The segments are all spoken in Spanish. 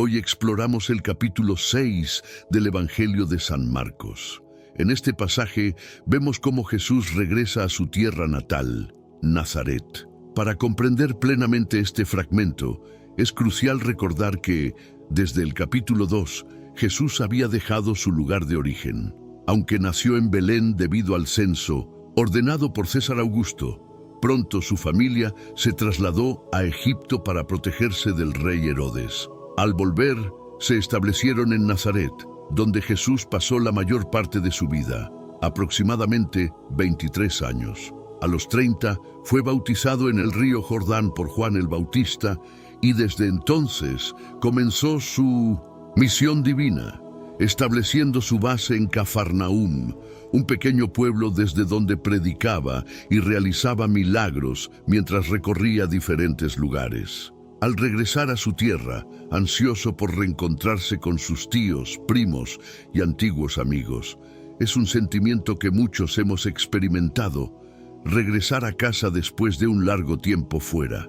Hoy exploramos el capítulo 6 del Evangelio de San Marcos. En este pasaje vemos cómo Jesús regresa a su tierra natal, Nazaret. Para comprender plenamente este fragmento, es crucial recordar que, desde el capítulo 2, Jesús había dejado su lugar de origen. Aunque nació en Belén debido al censo, ordenado por César Augusto, pronto su familia se trasladó a Egipto para protegerse del rey Herodes. Al volver, se establecieron en Nazaret, donde Jesús pasó la mayor parte de su vida, aproximadamente 23 años. A los 30 fue bautizado en el río Jordán por Juan el Bautista y desde entonces comenzó su misión divina, estableciendo su base en Cafarnaúm, un pequeño pueblo desde donde predicaba y realizaba milagros mientras recorría diferentes lugares. Al regresar a su tierra, ansioso por reencontrarse con sus tíos, primos y antiguos amigos, es un sentimiento que muchos hemos experimentado, regresar a casa después de un largo tiempo fuera.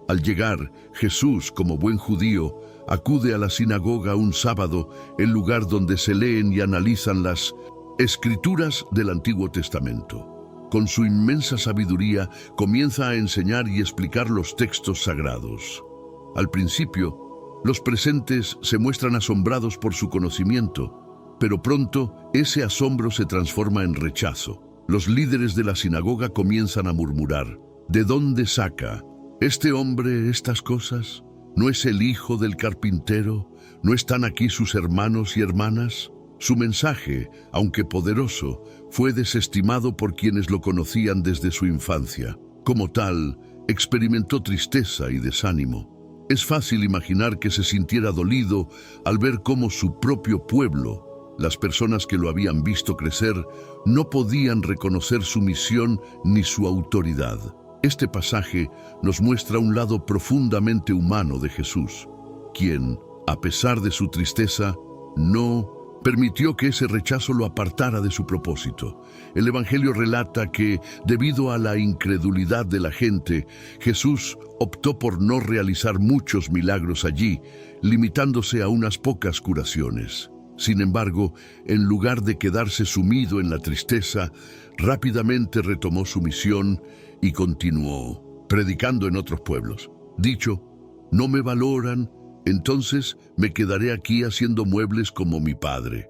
Al llegar, Jesús, como buen judío, acude a la sinagoga un sábado, el lugar donde se leen y analizan las Escrituras del Antiguo Testamento. Con su inmensa sabiduría, comienza a enseñar y explicar los textos sagrados. Al principio, los presentes se muestran asombrados por su conocimiento, pero pronto ese asombro se transforma en rechazo. Los líderes de la sinagoga comienzan a murmurar: ¿de dónde saca este hombre estas cosas? ¿No es el hijo del carpintero? ¿No están aquí sus hermanos y hermanas? Su mensaje, aunque poderoso, fue desestimado por quienes lo conocían desde su infancia. Como tal, experimentó tristeza y desánimo. Es fácil imaginar que se sintiera dolido al ver cómo su propio pueblo, las personas que lo habían visto crecer, no podían reconocer su misión ni su autoridad. Este pasaje nos muestra un lado profundamente humano de Jesús, quien, a pesar de su tristeza, no permitió que ese rechazo lo apartara de su propósito. El Evangelio relata que, debido a la incredulidad de la gente, Jesús optó por no realizar muchos milagros allí, limitándose a unas pocas curaciones. Sin embargo, en lugar de quedarse sumido en la tristeza, rápidamente retomó su misión y continuó predicando en otros pueblos. Dicho: «No me valoran, entonces me quedaré aquí haciendo muebles como mi padre».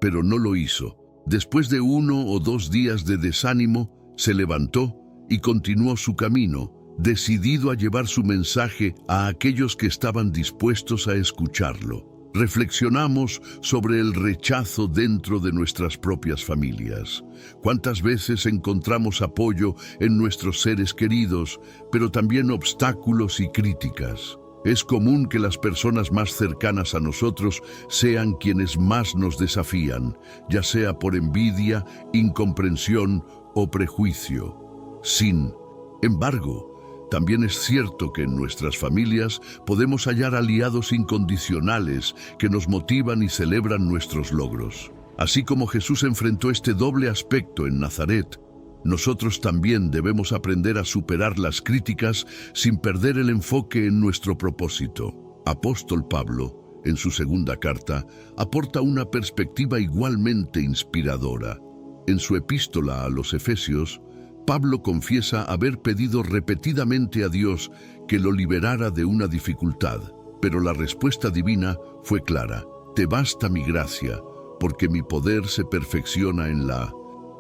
Pero no lo hizo. Después de 1 o 2 días de desánimo, se levantó y continuó su camino, decidido a llevar su mensaje a aquellos que estaban dispuestos a escucharlo. Reflexionamos sobre el rechazo dentro de nuestras propias familias. ¿Cuántas veces encontramos apoyo en nuestros seres queridos, pero también obstáculos y críticas? Es común que las personas más cercanas a nosotros sean quienes más nos desafían, ya sea por envidia, incomprensión o prejuicio. Sin embargo, también es cierto que en nuestras familias podemos hallar aliados incondicionales que nos motivan y celebran nuestros logros. Así como Jesús enfrentó este doble aspecto en Nazaret, nosotros también debemos aprender a superar las críticas sin perder el enfoque en nuestro propósito. Apóstol Pablo, en su segunda carta, aporta una perspectiva igualmente inspiradora. En su epístola a los Efesios, Pablo confiesa haber pedido repetidamente a Dios que lo liberara de una dificultad, pero la respuesta divina fue clara: «Te basta mi gracia, porque mi poder se perfecciona en la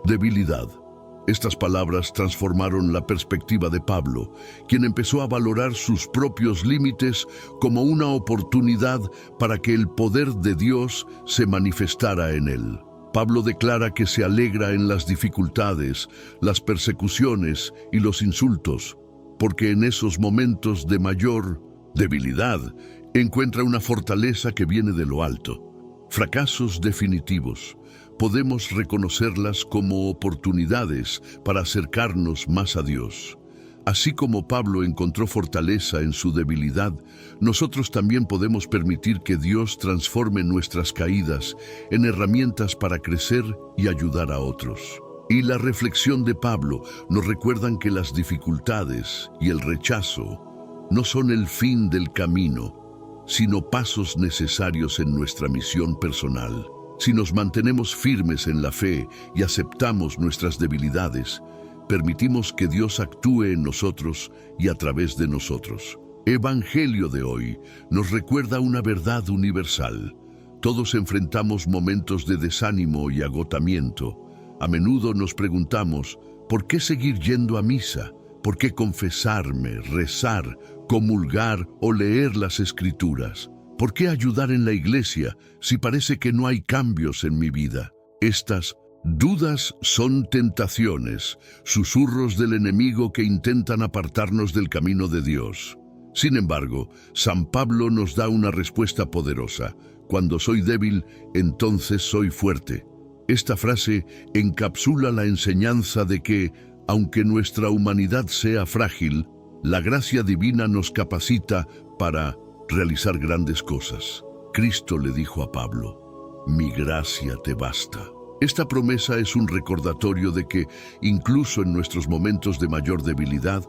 debilidad». Estas palabras transformaron la perspectiva de Pablo, quien empezó a valorar sus propios límites como una oportunidad para que el poder de Dios se manifestara en él. Pablo declara que se alegra en las dificultades, las persecuciones y los insultos, porque en esos momentos de mayor debilidad encuentra una fortaleza que viene de lo alto. Fracasos definitivos, podemos reconocerlas como oportunidades para acercarnos más a Dios. Así como Pablo encontró fortaleza en su debilidad, nosotros también podemos permitir que Dios transforme nuestras caídas en herramientas para crecer y ayudar a otros. Y la reflexión de Pablo nos recuerdan que las dificultades y el rechazo no son el fin del camino, sino pasos necesarios en nuestra misión personal. Si nos mantenemos firmes en la fe y aceptamos nuestras debilidades, permitimos que Dios actúe en nosotros y a través de nosotros. Evangelio de hoy nos recuerda una verdad universal. Todos enfrentamos momentos de desánimo y agotamiento. A menudo nos preguntamos, ¿por qué seguir yendo a misa? ¿Por qué confesarme, rezar, comulgar o leer las Escrituras? ¿Por qué ayudar en la iglesia si parece que no hay cambios en mi vida? Estas dudas son tentaciones, susurros del enemigo que intentan apartarnos del camino de Dios. Sin embargo, San Pablo nos da una respuesta poderosa. Cuando soy débil, entonces soy fuerte. Esta frase encapsula la enseñanza de que, aunque nuestra humanidad sea frágil, la gracia divina nos capacita para realizar grandes cosas. Cristo le dijo a Pablo, mi gracia te basta. Esta promesa es un recordatorio de que, incluso en nuestros momentos de mayor debilidad,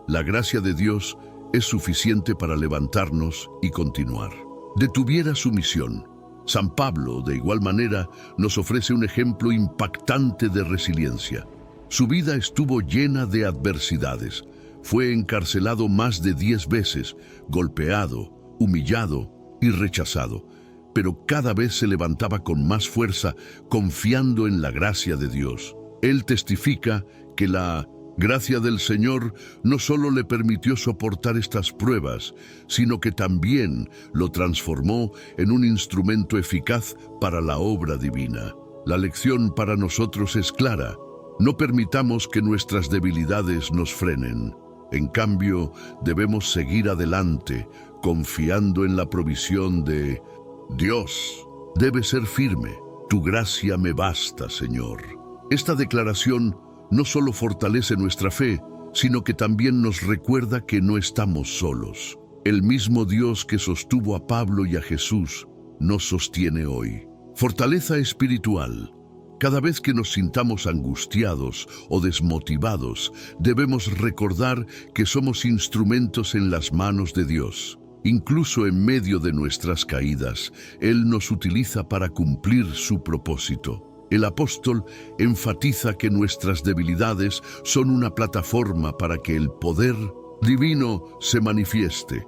la gracia de Dios es suficiente para levantarnos y continuar. Detuviera su misión. San Pablo, de igual manera, nos ofrece un ejemplo impactante de resiliencia. Su vida estuvo llena de adversidades. Fue encarcelado más de 10 veces, golpeado, humillado y rechazado. Pero cada vez se levantaba con más fuerza, confiando en la gracia de Dios. Él testifica que la gracia del Señor no solo le permitió soportar estas pruebas, sino que también lo transformó en un instrumento eficaz para la obra divina. La lección para nosotros es clara. No permitamos que nuestras debilidades nos frenen. En cambio, debemos seguir adelante, confiando en la provisión de Dios. Debe ser firme. Tu gracia me basta, Señor. Esta declaración no solo fortalece nuestra fe, sino que también nos recuerda que no estamos solos. El mismo Dios que sostuvo a Pablo y a Jesús nos sostiene hoy. Fortaleza espiritual. Cada vez que nos sintamos angustiados o desmotivados, debemos recordar que somos instrumentos en las manos de Dios. Incluso en medio de nuestras caídas, Él nos utiliza para cumplir su propósito. El apóstol enfatiza que nuestras debilidades son una plataforma para que el poder divino se manifieste.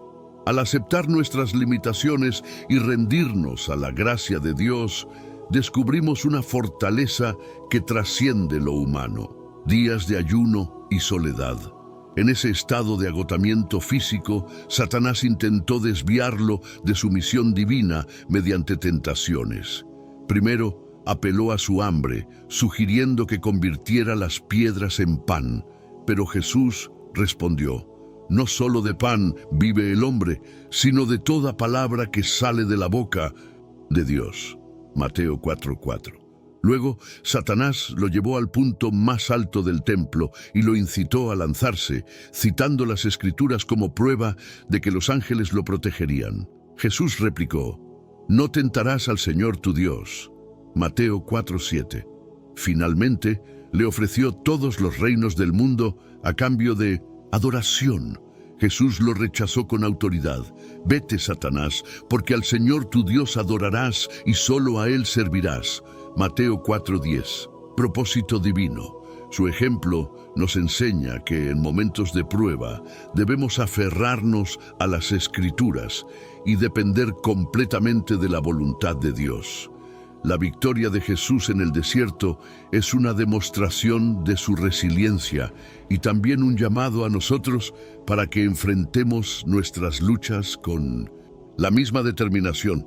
Al aceptar nuestras limitaciones y rendirnos a la gracia de Dios, descubrimos una fortaleza que trasciende lo humano. Días de ayuno y soledad. En ese estado de agotamiento físico, Satanás intentó desviarlo de su misión divina mediante tentaciones. Primero, apeló a su hambre, sugiriendo que convirtiera las piedras en pan. Pero Jesús respondió, no solo de pan vive el hombre, sino de toda palabra que sale de la boca de Dios. Mateo 4:4. Luego, Satanás lo llevó al punto más alto del templo y lo incitó a lanzarse, citando las Escrituras como prueba de que los ángeles lo protegerían. Jesús replicó, no tentarás al Señor tu Dios. Mateo 4:7. Finalmente, le ofreció todos los reinos del mundo a cambio de adoración. Jesús lo rechazó con autoridad. Vete, Satanás, porque al Señor tu Dios adorarás y solo a Él servirás. Mateo 4:10. Propósito divino. Su ejemplo nos enseña que en momentos de prueba debemos aferrarnos a las Escrituras y depender completamente de la voluntad de Dios. La victoria de Jesús en el desierto es una demostración de su resiliencia y también un llamado a nosotros para que enfrentemos nuestras luchas con la misma determinación.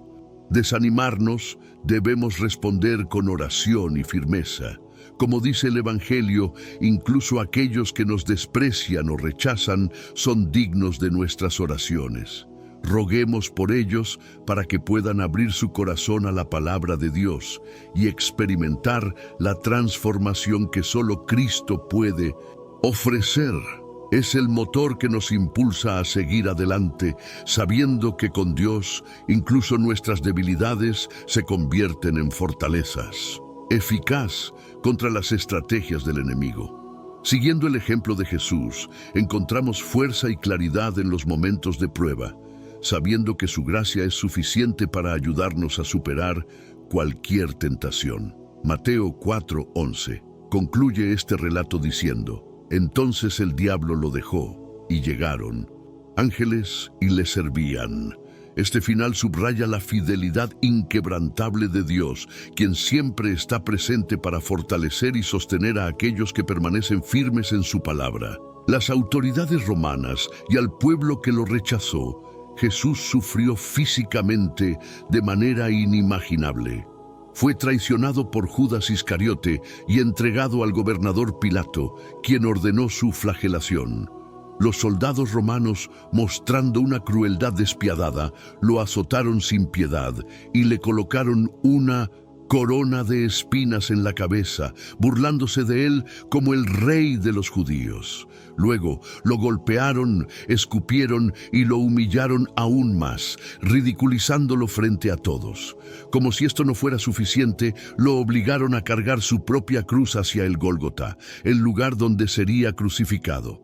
Desanimarnos, debemos responder con oración y firmeza. Como dice el Evangelio, incluso aquellos que nos desprecian o rechazan son dignos de nuestras oraciones. Roguemos por ellos para que puedan abrir su corazón a la palabra de Dios y experimentar la transformación que solo Cristo puede ofrecer. Es el motor que nos impulsa a seguir adelante, sabiendo que con Dios incluso nuestras debilidades se convierten en fortalezas, eficaz contra las estrategias del enemigo. Siguiendo el ejemplo de Jesús, encontramos fuerza y claridad en los momentos de prueba. sabiendo que su gracia es suficiente para ayudarnos a superar cualquier tentación. Mateo 4:11 concluye este relato diciendo: entonces el diablo lo dejó y llegaron ángeles y le servían. Este final subraya la fidelidad inquebrantable de Dios, quien siempre está presente para fortalecer y sostener a aquellos que permanecen firmes en su palabra. Las autoridades romanas y al pueblo que lo rechazó, Jesús sufrió físicamente de manera inimaginable. Fue traicionado por Judas Iscariote y entregado al gobernador Pilato, quien ordenó su flagelación. Los soldados romanos, mostrando una crueldad despiadada, lo azotaron sin piedad y le colocaron una corona de espinas en la cabeza, burlándose de él como el rey de los judíos. Luego lo golpearon, escupieron y lo humillaron aún más, ridiculizándolo frente a todos. Como si esto no fuera suficiente, lo obligaron a cargar su propia cruz hacia el Gólgota, el lugar donde sería crucificado.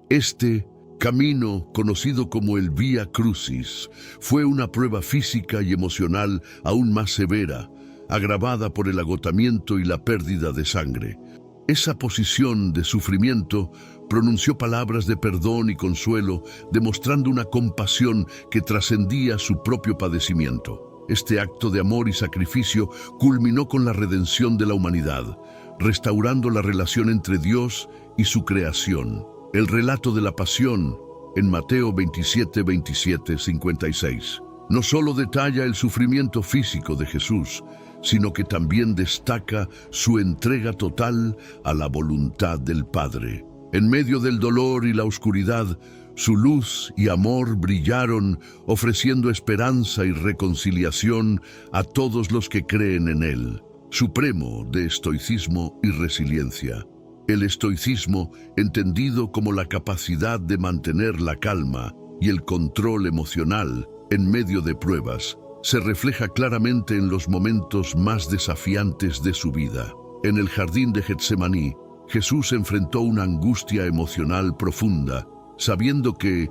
Este camino, conocido como el Vía Crucis, fue una prueba física y emocional aún más severa, agravada por el agotamiento y la pérdida de sangre. Esa posición de sufrimiento pronunció palabras de perdón y consuelo, demostrando una compasión que trascendía su propio padecimiento. Este acto de amor y sacrificio culminó con la redención de la humanidad, restaurando la relación entre Dios y su creación. El relato de la pasión, en Mateo 27:56, no solo detalla el sufrimiento físico de Jesús, sino que también destaca su entrega total a la voluntad del Padre. En medio del dolor y la oscuridad, su luz y amor brillaron, ofreciendo esperanza y reconciliación a todos los que creen en Él. Supremo de estoicismo y resiliencia. El estoicismo, entendido como la capacidad de mantener la calma y el control emocional en medio de pruebas, se refleja claramente en los momentos más desafiantes de su vida. En el jardín de Getsemaní, Jesús enfrentó una angustia emocional profunda, sabiendo que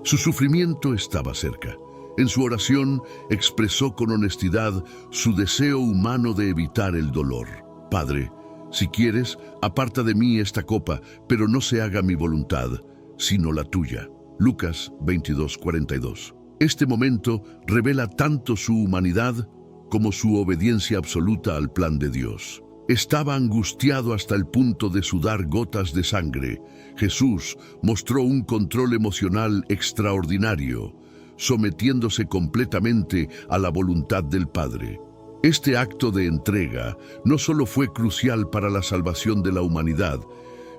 su sufrimiento estaba cerca. En su oración expresó con honestidad su deseo humano de evitar el dolor. Padre, si quieres, aparta de mí esta copa, pero no se haga mi voluntad, sino la tuya. Lucas 22:42. Este momento revela tanto su humanidad como su obediencia absoluta al plan de Dios. Estaba angustiado hasta el punto de sudar gotas de sangre. Jesús mostró un control emocional extraordinario, sometiéndose completamente a la voluntad del Padre. Este acto de entrega no solo fue crucial para la salvación de la humanidad,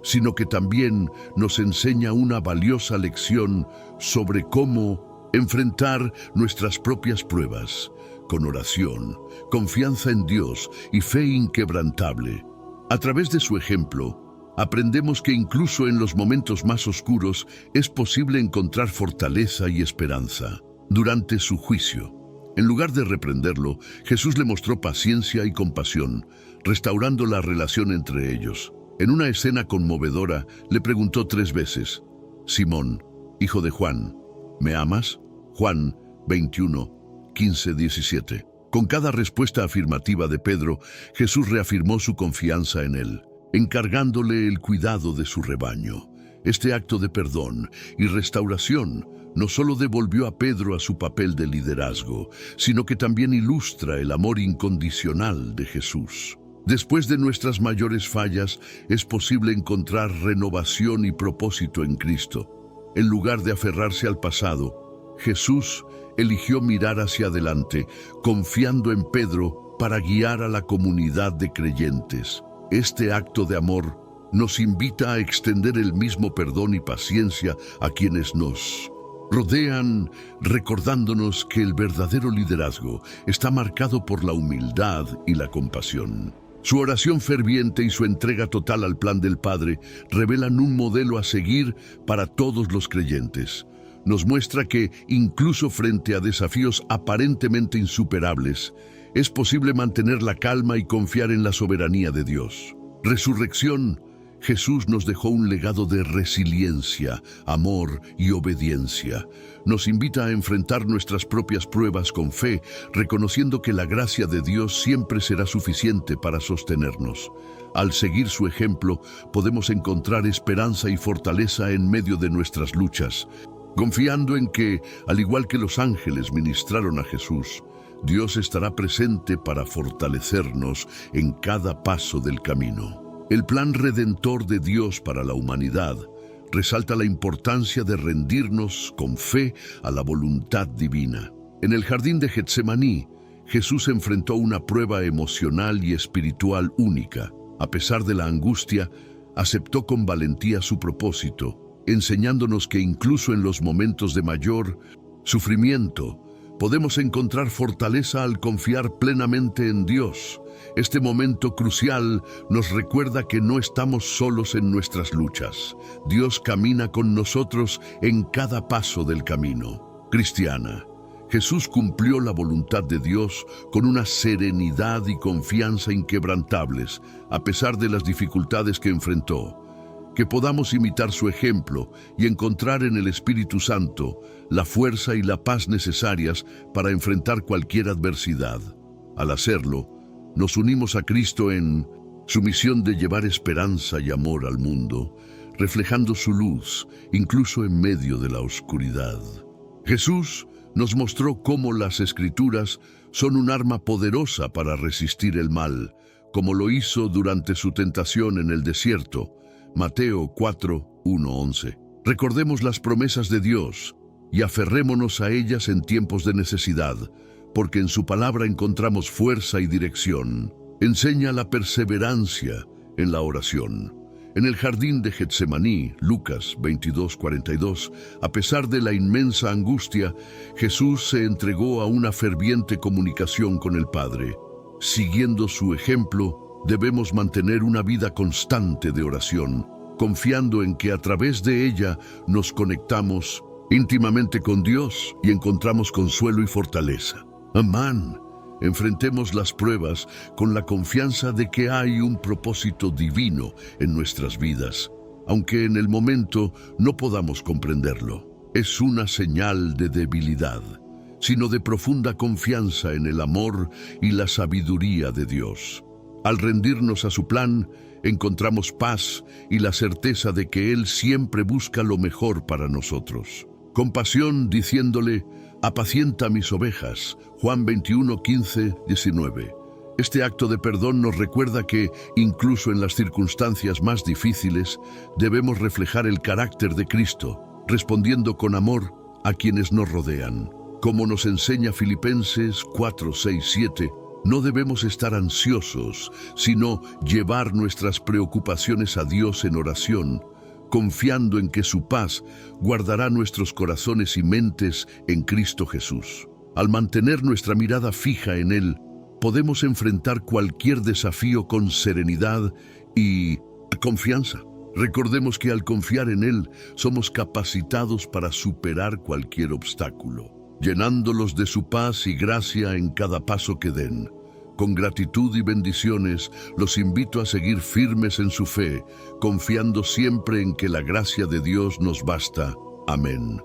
sino que también nos enseña una valiosa lección sobre cómo enfrentar nuestras propias pruebas, con oración, confianza en Dios y fe inquebrantable. A través de su ejemplo, aprendemos que incluso en los momentos más oscuros es posible encontrar fortaleza y esperanza. Durante su juicio, en lugar de reprenderlo, Jesús le mostró paciencia y compasión, restaurando la relación entre ellos. En una escena conmovedora, le preguntó 3 veces: Simón, hijo de Juan, ¿me amas? Juan 21:15-17. Con cada respuesta afirmativa de Pedro, Jesús reafirmó su confianza en él, encargándole el cuidado de su rebaño. Este acto de perdón y restauración no solo devolvió a Pedro a su papel de liderazgo, sino que también ilustra el amor incondicional de Jesús. Después de nuestras mayores fallas, es posible encontrar renovación y propósito en Cristo. En lugar de aferrarse al pasado, Jesús eligió mirar hacia adelante, confiando en Pedro para guiar a la comunidad de creyentes. Este acto de amor nos invita a extender el mismo perdón y paciencia a quienes nos rodean, recordándonos que el verdadero liderazgo está marcado por la humildad y la compasión. Su oración ferviente y su entrega total al plan del Padre revelan un modelo a seguir para todos los creyentes. Nos muestra que, incluso frente a desafíos aparentemente insuperables, es posible mantener la calma y confiar en la soberanía de Dios. Resurrección, Jesús nos dejó un legado de resiliencia, amor y obediencia. Nos invita a enfrentar nuestras propias pruebas con fe, reconociendo que la gracia de Dios siempre será suficiente para sostenernos. Al seguir su ejemplo, podemos encontrar esperanza y fortaleza en medio de nuestras luchas, confiando en que, al igual que los ángeles ministraron a Jesús, Dios estará presente para fortalecernos en cada paso del camino. El plan redentor de Dios para la humanidad resalta la importancia de rendirnos con fe a la voluntad divina. En el jardín de Getsemaní, Jesús enfrentó una prueba emocional y espiritual única. A pesar de la angustia, aceptó con valentía su propósito, enseñándonos que incluso en los momentos de mayor sufrimiento, podemos encontrar fortaleza al confiar plenamente en Dios. Este momento crucial nos recuerda que no estamos solos en nuestras luchas. Dios camina con nosotros en cada paso del camino. Cristiana, Jesús cumplió la voluntad de Dios con una serenidad y confianza inquebrantables, a pesar de las dificultades que enfrentó. Que podamos imitar su ejemplo y encontrar en el Espíritu Santo la fuerza y la paz necesarias para enfrentar cualquier adversidad. Al hacerlo, nos unimos a Cristo en su misión de llevar esperanza y amor al mundo, reflejando su luz, incluso en medio de la oscuridad. Jesús nos mostró cómo las Escrituras son un arma poderosa para resistir el mal, como lo hizo durante su tentación en el desierto, Mateo 4, 1-11. Recordemos las promesas de Dios y aferrémonos a ellas en tiempos de necesidad, porque en su palabra encontramos fuerza y dirección. Enseña la perseverancia en la oración. En el jardín de Getsemaní, Lucas 22:42, a pesar de la inmensa angustia, Jesús se entregó a una ferviente comunicación con el Padre. Siguiendo su ejemplo, debemos mantener una vida constante de oración, confiando en que a través de ella nos conectamos íntimamente con Dios y encontramos consuelo y fortaleza. Amén. Enfrentemos las pruebas con la confianza de que hay un propósito divino en nuestras vidas, aunque en el momento no podamos comprenderlo. Es una señal de debilidad, sino de profunda confianza en el amor y la sabiduría de Dios. Al rendirnos a su plan, encontramos paz y la certeza de que Él siempre busca lo mejor para nosotros. Compasión diciéndole, apacienta mis ovejas, Juan 21:15-19. Este acto de perdón nos recuerda que, incluso en las circunstancias más difíciles, debemos reflejar el carácter de Cristo, respondiendo con amor a quienes nos rodean. Como nos enseña Filipenses 4:6-7, no debemos estar ansiosos, sino llevar nuestras preocupaciones a Dios en oración, confiando en que su paz guardará nuestros corazones y mentes en Cristo Jesús. Al mantener nuestra mirada fija en Él, podemos enfrentar cualquier desafío con serenidad y confianza. Recordemos que al confiar en Él, somos capacitados para superar cualquier obstáculo, llenándolos de su paz y gracia en cada paso que den. Con gratitud y bendiciones, los invito a seguir firmes en su fe, confiando siempre en que la gracia de Dios nos basta. Amén.